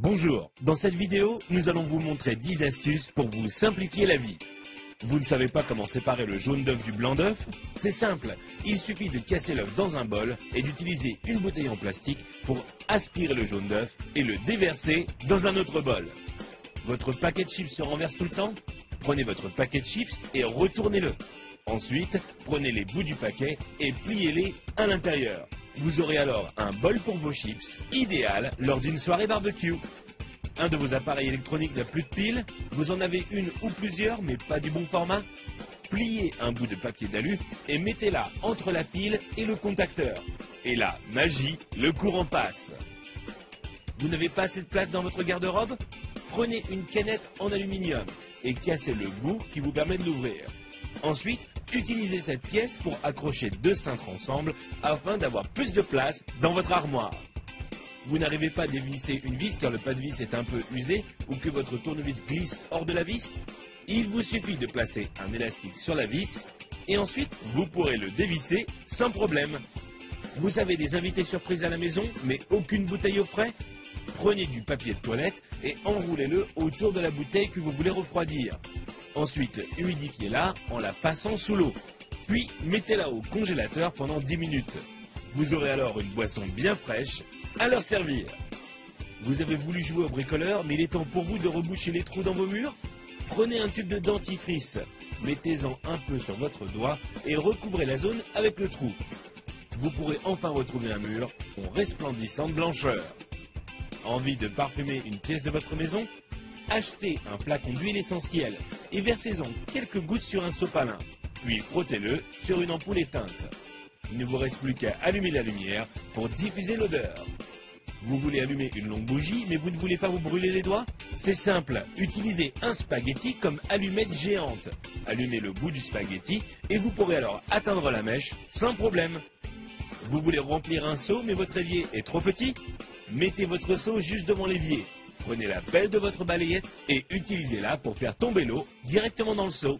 Bonjour, dans cette vidéo, nous allons vous montrer 10 astuces pour vous simplifier la vie. Vous ne savez pas comment séparer le jaune d'œuf du blanc d'œuf? C'est simple, il suffit de casser l'œuf dans un bol et d'utiliser une bouteille en plastique pour aspirer le jaune d'œuf et le déverser dans un autre bol. Votre paquet de chips se renverse tout le temps? Prenez votre paquet de chips et retournez-le. Ensuite, prenez les bouts du paquet et pliez-les à l'intérieur. Vous aurez alors un bol pour vos chips, idéal lors d'une soirée barbecue. Un de vos appareils électroniques n'a plus de pile, vous en avez une ou plusieurs mais pas du bon format. Pliez un bout de papier d'alu et mettez-la entre la pile et le contacteur. Et là, magie, le courant passe. Vous n'avez pas assez de place dans votre garde-robe? Prenez une canette en aluminium et cassez le bout qui vous permet de l'ouvrir. Ensuite, utilisez cette pièce pour accrocher deux cintres ensemble afin d'avoir plus de place dans votre armoire. Vous n'arrivez pas à dévisser une vis car le pas de vis est un peu usé ou que votre tournevis glisse hors de la vis? Il vous suffit de placer un élastique sur la vis et ensuite vous pourrez le dévisser sans problème. Vous avez des invités surprises à la maison mais aucune bouteille au frais? Prenez du papier de toilette et enroulez-le autour de la bouteille que vous voulez refroidir. Ensuite, humidifiez-la en la passant sous l'eau. Puis, mettez-la au congélateur pendant 10 minutes. Vous aurez alors une boisson bien fraîche à leur servir. Vous avez voulu jouer au bricoleur, mais il est temps pour vous de reboucher les trous dans vos murs? Prenez un tube de dentifrice, mettez-en un peu sur votre doigt et recouvrez la zone avec le trou. Vous pourrez enfin retrouver un mur en resplendissante blancheur. Envie de parfumer une pièce de votre maison? Achetez un flacon d'huile essentielle et versez-en quelques gouttes sur un sopalin, puis frottez-le sur une ampoule éteinte. Il ne vous reste plus qu'à allumer la lumière pour diffuser l'odeur. Vous voulez allumer une longue bougie, mais vous ne voulez pas vous brûler les doigts? C'est simple, utilisez un spaghetti comme allumette géante. Allumez le bout du spaghetti et vous pourrez alors atteindre la mèche sans problème. Vous voulez remplir un seau, mais votre évier est trop petit? Mettez votre seau juste devant l'évier. Prenez la pelle de votre balayette et utilisez-la pour faire tomber l'eau directement dans le seau.